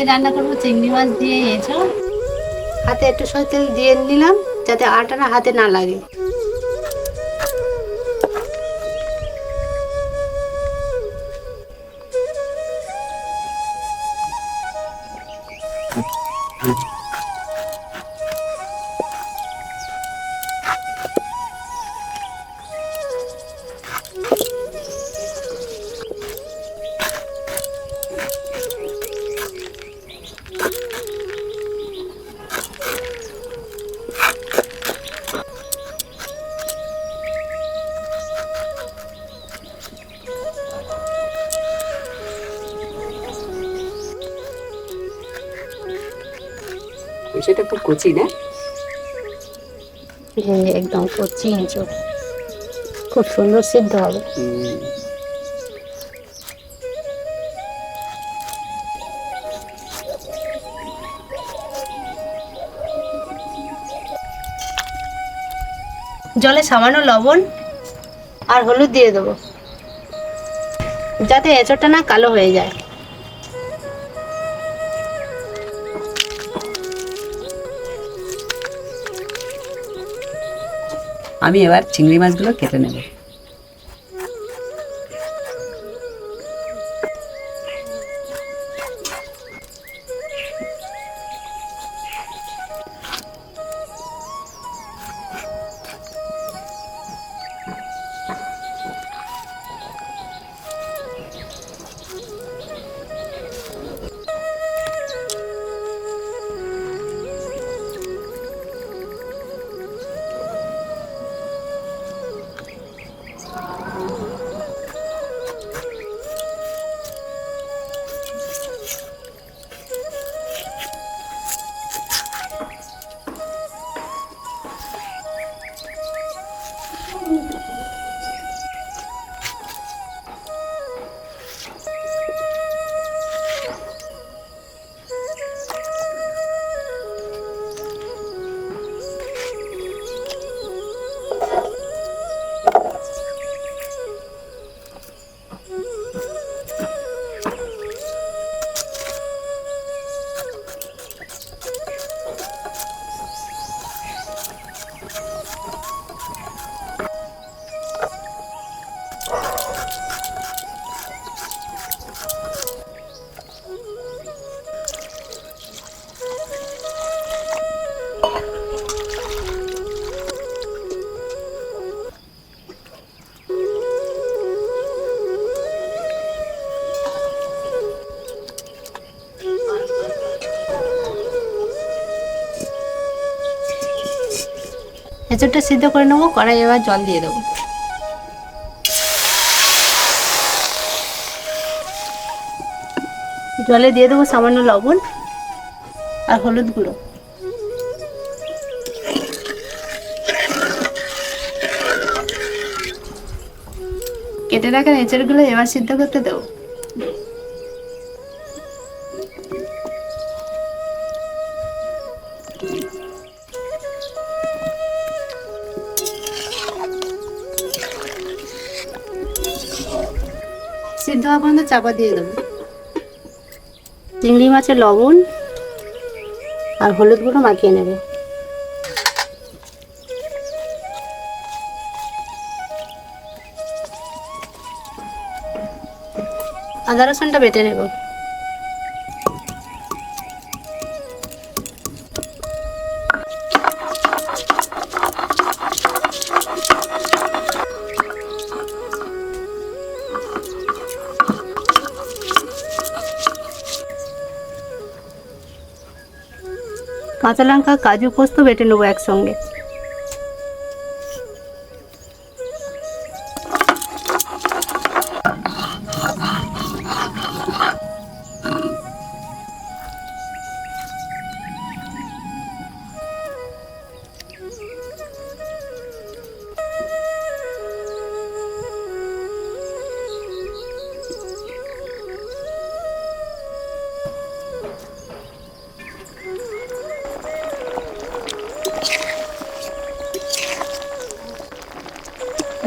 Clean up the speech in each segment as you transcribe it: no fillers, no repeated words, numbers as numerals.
আজকে রান্না করবো চিংড়ি মাছ দিয়ে এঁচোড়। হাতে একটু সরষের তেল দিয়ে নিলাম যাতে আটাটা হাতে না লাগে। সেটা খুব কচি না? হ্যাঁ, একদম কচি এঁচোড়, খুব সুন্দর সিদ্ধ হবে। জলে সামান্য লবণ আর হলুদ দিয়ে দেবো যাতে এঁচোড়টা না কালো হয়ে যায়। আমি এবার চিংড়ি মাছগুলো কেটে নেব। এঁচোড়টা সিদ্ধ করে নেবো, কড়াই এবার জল দিয়ে দেবো। জলে দিয়ে দেবো সামান্য লবণ আর হলুদ গুঁড়ো। কেটে রাখা এঁচোড়গুলো এবার সিদ্ধ করতে দেবো। সিদ্ধ হওয়া পর্যন্ত চাপা দিয়ে দেবো। চিংড়ি মাছের লবণ আর হলুদ গুঁড়ো মাখিয়ে নেবে। আদা রসুনটা বেটে নেব। কাঁচা লঙ্কা, কাজু, পোস্ত বেটে নেবো একসঙ্গে।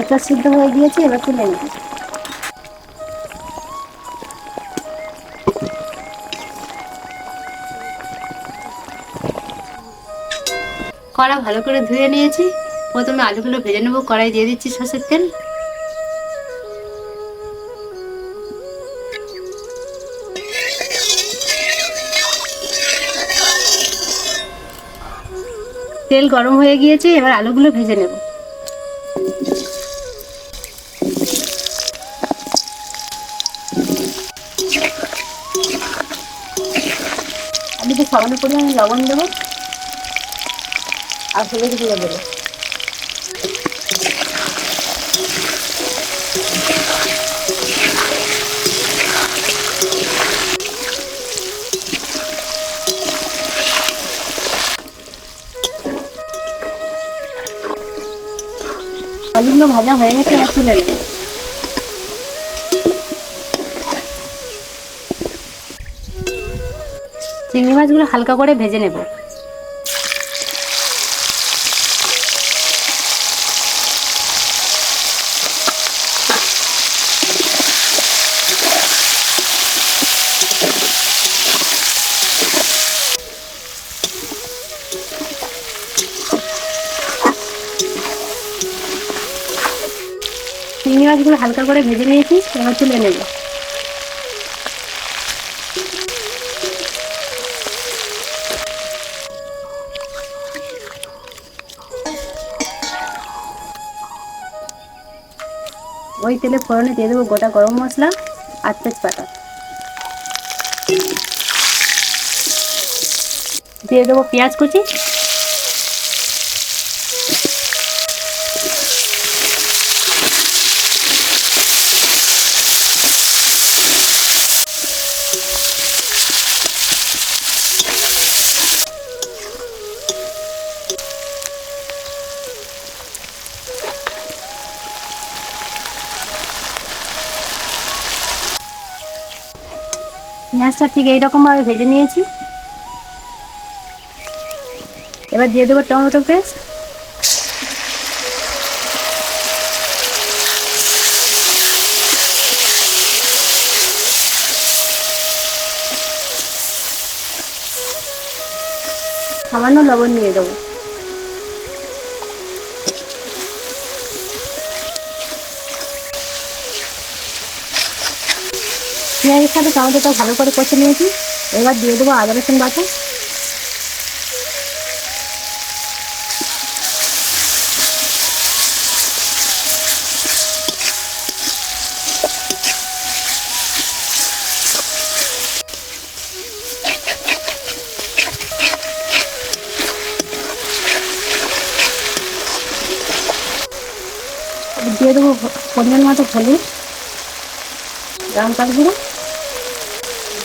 এটা সিদ্ধ হয়ে গিয়েছে, এবার তুলে নেব। কড়া ভালো করে ধুয়ে নিয়েছি। প্রথমে আলুগুলো ভেজে নেবো। কড়াই দিয়ে দিচ্ছি সরষের তেল। তেল গরম হয়ে গিয়েছে, এবার আলুগুলো ভেজে নেব। আলুতে সামান্য পরিমাণে লবণ দেবো আর হলুদ গুঁড়ো দেবো। আলুগুলো ভাজা হয়ে গেছে, এবার তুলে নেব। চিংড়ি মাছগুলো হালকা করে ভেজে নেব। চিংড়ি মাছগুলো হালকা করে ভেজে নিয়েছি, এবার তুলে নেব। ওই তেলে ফোড়নে দিয়ে দেবো গোটা গরম মশলা আর তেজপাতা। দিয়ে দেবো পেঁয়াজ কুচি। পেঁয়াজটা ঠিক এইরকম ভাবে ভেজে নিয়েছি। এবার দিয়ে দেবো টমেটো পেস্ট। সামান্য লবণ দিয়ে দেবো। পেঁয়াজের সাথে টমেটোটা ভালো করে কষে নিয়েছি। এবার দিয়ে দেবো আদা রসুন বাটা। দিয়ে দেবো পরিমাণ মতো হলুদ, লঙ্কার গুঁড়ো,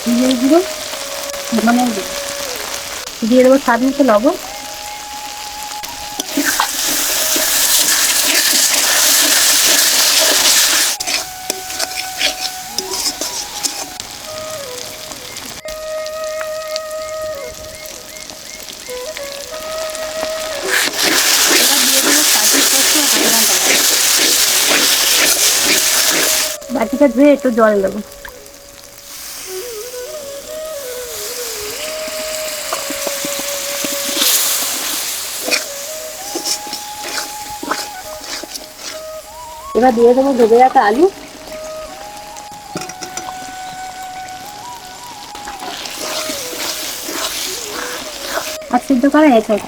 জিরের গুঁড়ো, ধনের গুঁড়ো। দিয়ে দেবো স্বাদ মতো লবণ। বাটিটা ধুয়ে একটু জল দেবো। এবার দিয়ে দেবো ভেজে রাখা আলু। আর সিদ্ধ করা এঁচড়।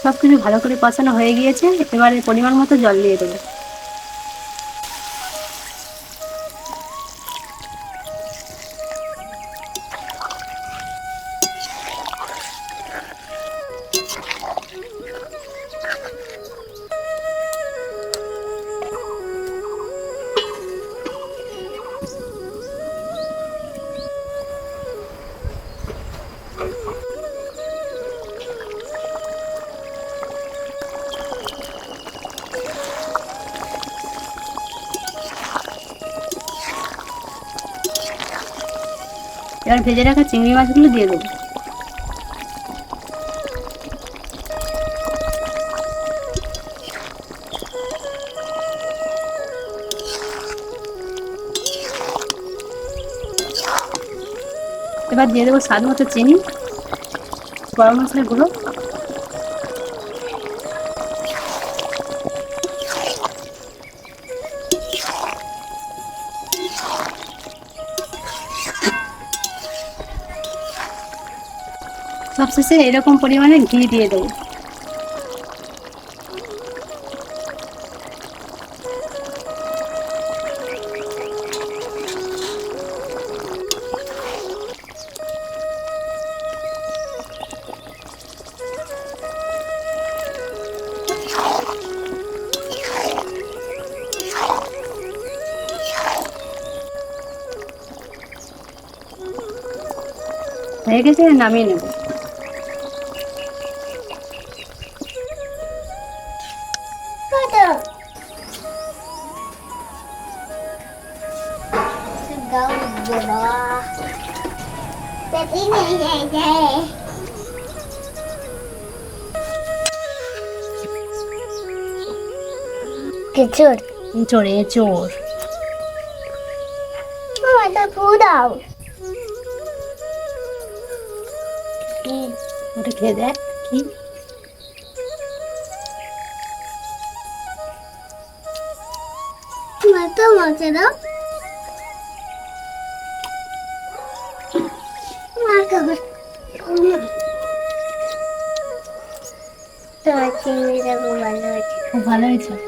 সব কিছু ভালো করে কষানো হয়ে গিয়েছে। এবারে পরিমাণ মতো জল দিয়ে দেবো। এবার ভেজে রাখা চিংড়ি মাছগুলো দিয়ে দেবো। এবার দিয়ে দেবো স্বাদ মতো চিনি, গরম মশলার গুঁড়ো, সবশেষে এরকম পরিমাণে ঘি দিয়ে দেবো। হয়ে গেছে, নামিয়ে নেব। কেচোর এঁচোড় এঁচোড়। এটা পুরাও ওটা খেয়ে দেখ কি মাথা মজা দাও তোমার চিংড়িটা খুব ভালো হয়েছে। খুব ভালো হয়েছে।